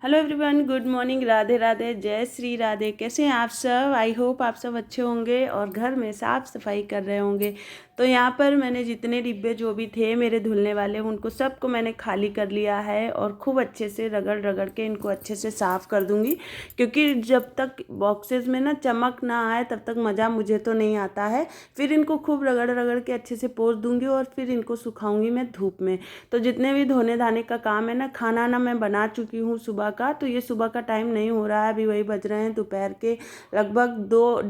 Hello everyone, good morning, Radhe Radhe, जय श्री राधे। कैसे हैं आप सब? आई होप आप सब अच्छे होंगे और घर में साफ़ सफाई कर रहे होंगे। तो यहाँ पर मैंने जितने डिब्बे जो भी थे मेरे धुलने वाले, उनको सबको मैंने खाली कर लिया है और खूब अच्छे से रगड़ रगड़ के इनको अच्छे से साफ़ कर दूँगी। क्योंकि जब तक बॉक्सेस में ना चमक ना आए तब तक मज़ा मुझे तो नहीं आता है। फिर इनको खूब रगड़ रगड़ के अच्छे से पोंछ दूँगी और फिर इनको सुखाऊँगी मैं धूप में। तो जितने भी धोने धाने का काम है ना, खाना ना मैं बना चुकी हूँ सुबह का, तो ये सुबह का टाइम नहीं हो रहा है, अभी वही बज रहे हैं दोपहर के लगभग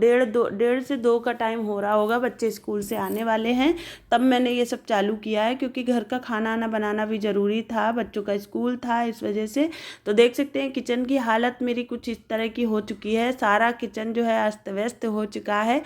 डेढ़ से दो का टाइम हो रहा होगा। बच्चे स्कूल से आने वाले हैं तब मैंने ये सब चालू किया है, क्योंकि घर का खाना ना बनाना भी ज़रूरी था, बच्चों का स्कूल था इस वजह से। तो देख सकते हैं किचन की हालत मेरी कुछ इस तरह की हो चुकी है, सारा किचन जो है अस्त व्यस्त हो चुका है।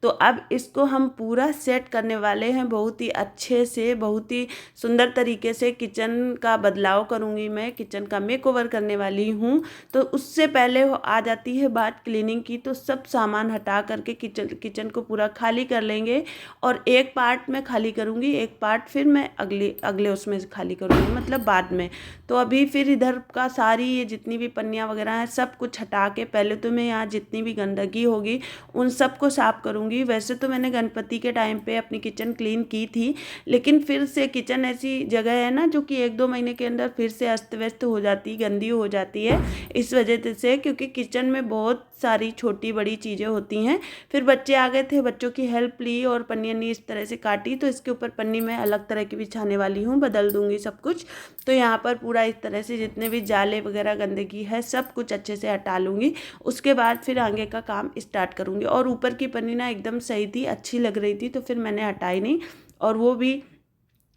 तो अब इसको हम पूरा सेट करने वाले हैं, बहुत ही अच्छे से, बहुत ही सुंदर तरीके से किचन का बदलाव करूँगी मैं, किचन का मेकओवर करने वाली हूँ। तो उससे पहले आ जाती है बात क्लीनिंग की। तो सब सामान हटा करके किचन को पूरा खाली कर लेंगे और एक पार्ट मैं खाली करूँगी, एक पार्ट फिर मैं अगले अगले उसमें खाली करूँगी, मतलब बाद में। तो अभी फिर इधर का सारी ये जितनी भी पन्नियाँ वगैरह हैं सब कुछ हटा के पहले तो मैं यहाँ जितनी भी गंदगी होगी उन सबको साफ़ करूँगी। वैसे तो मैंने गणपति के टाइम पे अपनी किचन क्लीन की थी, लेकिन फिर से किचन ऐसी जगह है ना जो कि 1-2 महीने के अंदर फिर से अस्त व्यस्त हो जाती, गंदी हो जाती है इस वजह से, क्योंकि किचन में बहुत सारी छोटी बड़ी चीज़ें होती हैं। फिर बच्चे आ गए थे, बच्चों की हेल्प ली और पन्नी इस तरह से काटी। तो इसके ऊपर पन्नी मैं अलग तरह की बिछाने वाली हूँ, बदल दूँगी सब कुछ। तो यहाँ पर पूरा इस तरह से जितने भी जाले वगैरह गंदगी है सब कुछ अच्छे से हटा लूँगी। उसके बाद फिर आगे का काम स्टार्ट करूँगी। और ऊपर की पन्नी ना एकदम सही थी, अच्छी लग रही थी, तो फिर मैंने हटाई नहीं और वो भी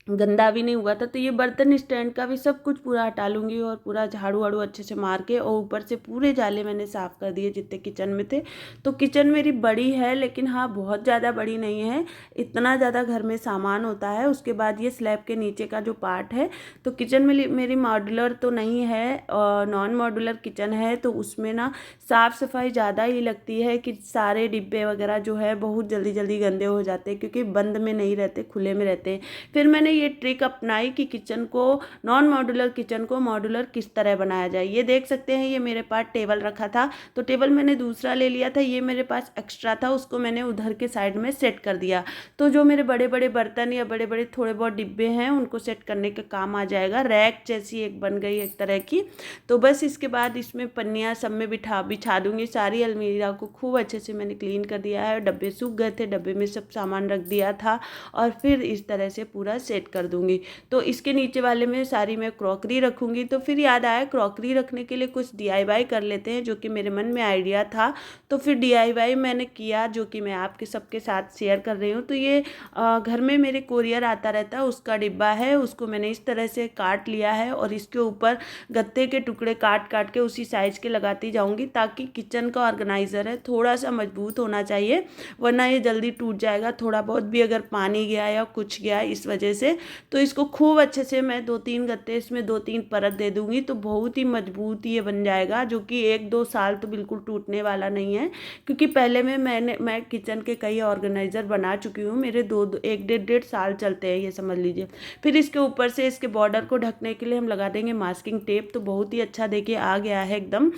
गंदा भी नहीं हुआ था। तो ये बर्तन स्टैंड का भी सब कुछ पूरा हटा लूँगी और पूरा झाड़ू वाड़ू अच्छे से मार के, और ऊपर से पूरे जाले मैंने साफ़ कर दिए जितने किचन में थे। तो किचन मेरी बड़ी है, लेकिन हाँ बहुत ज़्यादा बड़ी नहीं है, इतना ज़्यादा घर में सामान होता है। उसके बाद ये स्लैब के नीचे का जो पार्ट है, तो किचन में मेरी मॉड्यूलर तो नहीं है, नॉन मॉड्यूलर किचन है। तो उसमें ना साफ़ सफाई ज़्यादा ही लगती है कि सारे डिब्बे वगैरह जो है बहुत जल्दी जल्दी गंदे हो जाते हैं, क्योंकि बंद में नहीं रहते, खुले में रहते हैं। फिर मैंने ये ट्रिक अपनाई कि किचन को, नॉन मॉड्यूलर किचन को मॉड्यूलर किस तरह बनाया जाए। ये देख सकते हैं, ये मेरे पास टेबल रखा था, तो टेबल मैंने दूसरा ले लिया था, ये मेरे पास एक्स्ट्रा था, उसको मैंने उधर के साइड में सेट कर दिया। तो जो मेरे बड़े बड़े बर्तन या बड़े बड़े थोड़े बहुत डिब्बे हैं उनको सेट करने के काम आ जाएगा। रैक जैसी एक बन गई एक तरह की। तो बस इसके बाद इसमें पन्नियाँ सब में बिछा दूंगी। सारी अलमीरा को खूब अच्छे से मैंने क्लीन कर दिया है, डब्बे सूख गए थे, डब्बे में सब सामान रख दिया था और फिर इस तरह से पूरा सेट कर दूंगी। तो इसके नीचे वाले में सारी मैं क्रॉकरी रखूंगी। तो फिर याद आया क्रॉकरी रखने के लिए कुछ डीआईवाई कर लेते हैं, जो कि मेरे मन में आइडिया था। तो फिर डीआईवाई मैंने किया, जो कि मैं आपके सबके साथ शेयर कर रही हूँ। तो ये घर में मेरे कोरियर आता रहता है, उसका डिब्बा है, उसको मैंने इस तरह से काट लिया है और इसके ऊपर गत्ते के टुकड़े काट काट के उसी साइज के लगाती जाऊंगी, ताकि किचन का ऑर्गेनाइजर है थोड़ा सा मजबूत होना चाहिए, वरना ये जल्दी टूट जाएगा थोड़ा बहुत भी अगर पानी गया या कुछ गया इस वजह से। तो इसको खूब अच्छे से मैं 2-3 गत्ते इसमें 2-3 परत दे दूंगी, तो बहुत ही मजबूत ये बन जाएगा, जो कि 1-2 साल तो बिल्कुल टूटने वाला नहीं है। क्योंकि पहले में मैं किचन के कई ऑर्गेनाइजर बना चुकी हूँ, मेरे 1-1.5 साल चलते हैं ये समझ लीजिए। फिर इसके ऊपर से इसके बॉर्डर को ढकने के लिए हम लगा देंगे मास्किंग टेप। तो बहुत ही अच्छा देखिए आ गया है एकदम।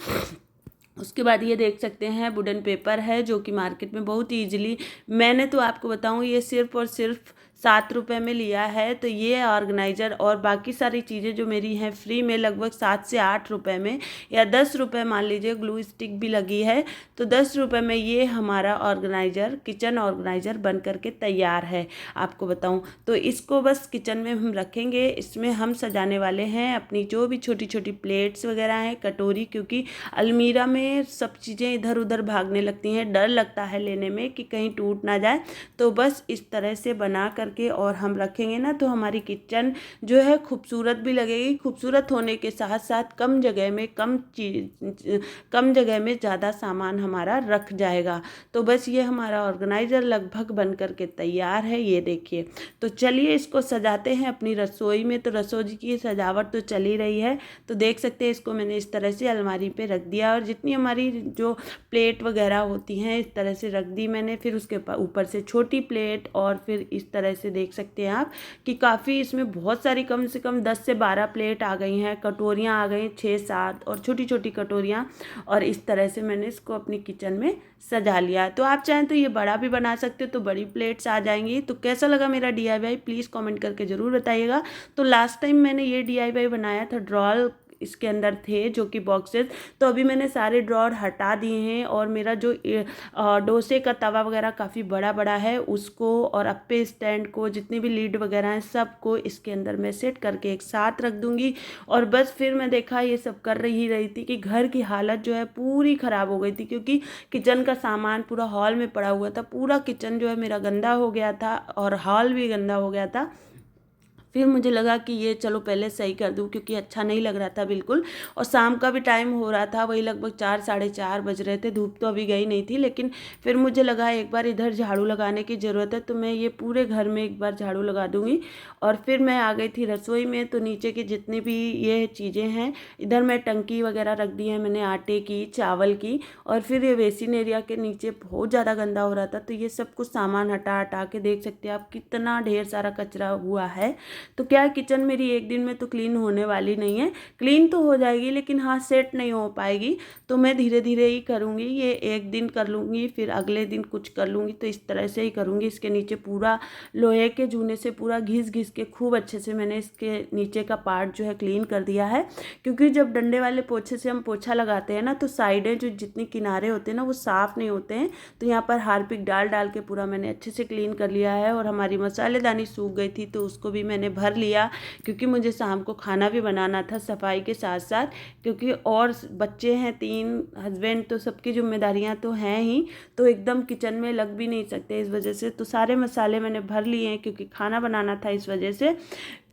उसके बाद ये देख सकते हैं वुडन पेपर है, जो कि मार्केट में बहुत ईजिली, मैंने तो आपको बताऊं ये सिर्फ और सिर्फ 7 रुपये में लिया है। तो ये ऑर्गेनाइजर और बाकी सारी चीज़ें जो मेरी हैं फ्री में, लगभग 7 से 8 रुपये में, या 10 रुपये मान लीजिए, ग्लू स्टिक भी लगी है। तो 10 रुपये में ये हमारा ऑर्गेनाइजर, किचन ऑर्गेनाइजर बन करके तैयार है आपको बताऊं। तो इसको बस किचन में हम रखेंगे, इसमें हम सजाने वाले हैं अपनी जो भी छोटी छोटी प्लेट्स वगैरह हैं, कटोरी, क्योंकि अलमीरा में सब चीज़ें इधर उधर भागने लगती हैं, डर लगता है लेने में कि कहीं टूट ना जाए। तो बस इस तरह से बना करके और हम रखेंगे ना, तो हमारी किचन जो है खूबसूरत भी लगेगी। खूबसूरत होने के साथ साथ कम जगह में कम जगह में ज़्यादा सामान हमारा रख जाएगा। तो बस ये हमारा ऑर्गेनाइजर लगभग बन करके तैयार है, ये देखिए। तो चलिए इसको सजाते हैं अपनी रसोई में। तो रसोई की सजावट तो चल ही रही है, तो देख सकते हैं इसको मैंने इस तरह से अलमारी पे रख दिया और जितनी हमारी जो प्लेट वगैरह होती हैं इस तरह से रख दी मैंने। फिर उसके ऊपर से छोटी प्लेट और फिर इस तरह ऐसे देख सकते हैं आप कि काफ़ी इसमें बहुत सारी कम से कम 10 से 12 प्लेट आ गई हैं, कटोरियाँ आ गई 6-7 और छोटी छोटी कटोरियाँ। और इस तरह से मैंने इसको अपनी किचन में सजा लिया। तो आप चाहें तो ये बड़ा भी बना सकते हो, तो बड़ी प्लेट्स आ जाएंगी। तो कैसा लगा मेरा DIY प्लीज़ कमेंट करके ज़रूर बताइएगा। तो लास्ट टाइम मैंने ये DIY बनाया था, ड्रॉर इसके अंदर थे जो कि बॉक्सेस, तो अभी मैंने सारे ड्रॉर हटा दिए हैं। और मेरा जो डोसे का तवा वगैरह काफ़ी बड़ा बड़ा है, उसको और अप्पे स्टैंड को, जितनी भी लीड वगैरह हैं सबको इसके अंदर मैं सेट करके एक साथ रख दूंगी। और बस फिर मैं देखा ये सब कर रही थी कि घर की हालत जो है पूरी ख़राब हो गई थी, क्योंकि किचन का सामान पूरा हॉल में पड़ा हुआ था। पूरा किचन जो है मेरा गंदा हो गया था और हॉल भी गंदा हो गया था। फिर मुझे लगा कि ये चलो पहले सही कर दूँ, क्योंकि अच्छा नहीं लग रहा था बिल्कुल। और शाम का भी टाइम हो रहा था, वही लगभग 4 साढ़े 4 बज रहे थे। धूप तो अभी गई नहीं थी, लेकिन फिर मुझे लगा एक बार इधर झाड़ू लगाने की ज़रूरत है, तो मैं ये पूरे घर में एक बार झाड़ू लगा दूँगी। और फिर मैं आ गई थी रसोई में। तो नीचे की जितनी भी ये चीज़ें हैं, इधर मैं टंकी वगैरह रख दी है मैंने, आटे की, चावल की। और फिर ये बेसिन एरिया के नीचे बहुत ज़्यादा गंदा हो रहा था, तो ये सब कुछ सामान हटा हटा के देख सकते हैं आप कितना ढेर सारा कचरा हुआ है। तो क्या किचन मेरी एक दिन में तो क्लीन होने वाली नहीं है। क्लीन तो हो जाएगी, लेकिन हाँ सेट नहीं हो पाएगी। तो मैं धीरे धीरे ही करूँगी, ये एक दिन कर लूँगी, फिर अगले दिन कुछ कर लूँगी। तो इस तरह से ही करूँगी। इसके नीचे पूरा लोहे के जूने से पूरा घिस घिस के खूब अच्छे से मैंने इसके नीचे का पार्ट जो है क्लीन कर दिया है। क्योंकि जब डंडे वाले पोछे से हम पोछा लगाते हैं ना, तो साइडें जो जितनी किनारे होते हैं ना, वो साफ़ नहीं होते हैं। तो यहाँ पर हार्पिक डाल डाल के पूरा मैंने अच्छे से क्लीन कर लिया है। और हमारी मसालेदानी सूख गई थी, तो उसको भी मैंने भर लिया, क्योंकि मुझे शाम को खाना भी बनाना था सफाई के साथ साथ। क्योंकि और बच्चे हैं 3, हस्बैंड, तो सबकी जिम्मेदारियां तो हैं ही। तो एकदम किचन में लग भी नहीं सकते इस वजह से। तो सारे मसाले मैंने भर लिए हैं, क्योंकि खाना बनाना था इस वजह से।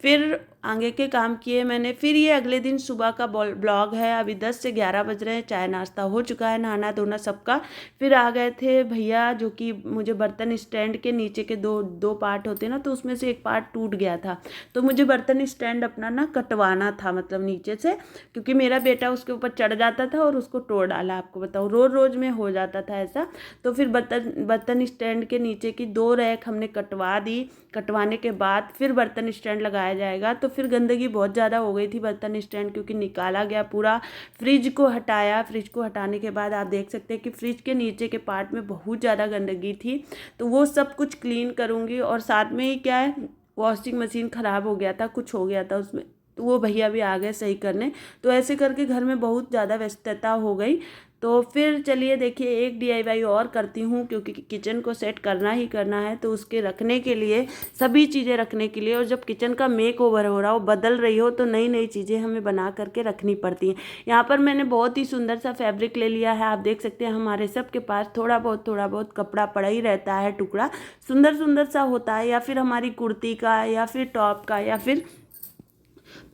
फिर आगे के काम किए मैंने। फिर ये अगले दिन सुबह का ब्लॉग है। अभी 10 से 11 बज रहे हैं, चाय नाश्ता हो चुका है, नहाना धोना सबका। फिर आ गए थे भैया, जो कि मुझे बर्तन स्टैंड के नीचे के दो पार्ट होते हैं ना, तो उसमें से एक पार्ट टूट गया था। तो मुझे बर्तन स्टैंड अपना ना कटवाना था, मतलब नीचे से, क्योंकि मेरा बेटा उसके ऊपर चढ़ जाता था और उसको तोड़ डाला। आपको बताऊँ, रोज़ रोज़ में हो जाता था ऐसा। तो फिर बर्तन स्टैंड के नीचे की 2 रैक हमने कटवा दी। कटवाने के बाद फिर बर्तन स्टैंड लगाया जाएगा। तो फिर गंदगी बहुत ज़्यादा हो गई थी बर्तन स्टैंड, क्योंकि निकाला गया पूरा। फ्रिज को हटाया। फ्रिज को हटाने के बाद आप देख सकते हैं कि फ्रिज के नीचे के पार्ट में बहुत ज़्यादा गंदगी थी। तो वो सब कुछ क्लीन करूँगी। और साथ में ही क्या है, वॉशिंग मशीन ख़राब हो गया था, कुछ हो गया था उसमें, तो वो भैया भी आ गए सही करने। तो ऐसे करके घर में बहुत ज़्यादा व्यस्तता हो गई। तो फिर चलिए देखिए एक DIY और करती हूँ, क्योंकि किचन को सेट करना ही करना है। तो उसके रखने के लिए, सभी चीज़ें रखने के लिए, और जब किचन का मेक ओवर हो रहा हो, बदल रही हो, तो नई नई चीज़ें हमें बना करके रखनी पड़ती हैं। यहाँ पर मैंने बहुत ही सुंदर सा फैब्रिक ले लिया है। आप देख सकते हैं हमारे सबके पास थोड़ा बहुत कपड़ा पड़ा ही रहता है, टुकड़ा सुंदर सुंदर सा होता है, या फिर हमारी कुर्ती का, या फिर टॉप का, या फिर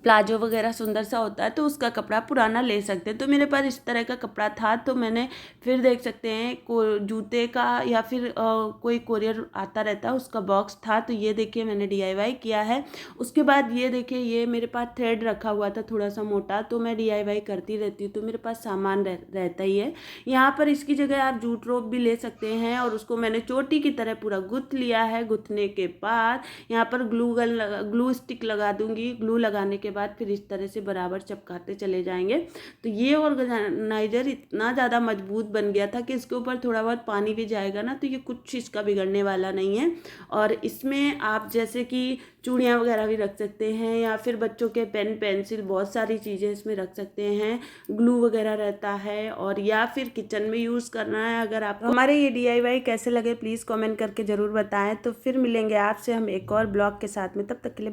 प्लाजो वगैरह सुंदर सा होता है, तो उसका कपड़ा पुराना ले सकते हैं। तो मेरे पास इस तरह का कपड़ा था। तो मैंने फिर देख सकते हैं जूते का, या फिर कोई कोरियर आता रहता है उसका बॉक्स था। तो ये देखिए मैंने DIY किया है। उसके बाद ये देखिए, ये मेरे पास थ्रेड रखा हुआ था थोड़ा सा मोटा, तो मैं DIY करती रहती हूँ, तो मेरे पास सामान रहता ही है। यहाँ पर इसकी जगह आप जूट रोप भी ले सकते हैं। और उसको मैंने चोटी की तरह पूरा गुथ लिया है। गुथने के बाद यहाँ पर ग्लू स्टिक लगा दूंगी। ग्लू लगाने के बाद फिर इस तरह से बराबर चिपकाते चले जाएंगे। तो ये ऑर्गेनाइजर इतना ज़्यादा मजबूत बन गया था कि इसके ऊपर थोड़ा बहुत पानी भी जाएगा ना, तो ये कुछ इसका बिगड़ने वाला नहीं है। और इसमें आप जैसे कि चूड़ियाँ वगैरह भी रख सकते हैं, या फिर बच्चों के पेन पेंसिल, बहुत सारी चीज़ें इसमें रख सकते हैं। ग्लू वगैरह रहता है। और या फिर किचन में यूज़ करना है अगर आप। हमारे ये DIY कैसे लगे प्लीज़ कमेंट करके ज़रूर बताएं। तो फिर मिलेंगे आपसे हम एक और ब्लॉग के साथ में, तब तक के लिए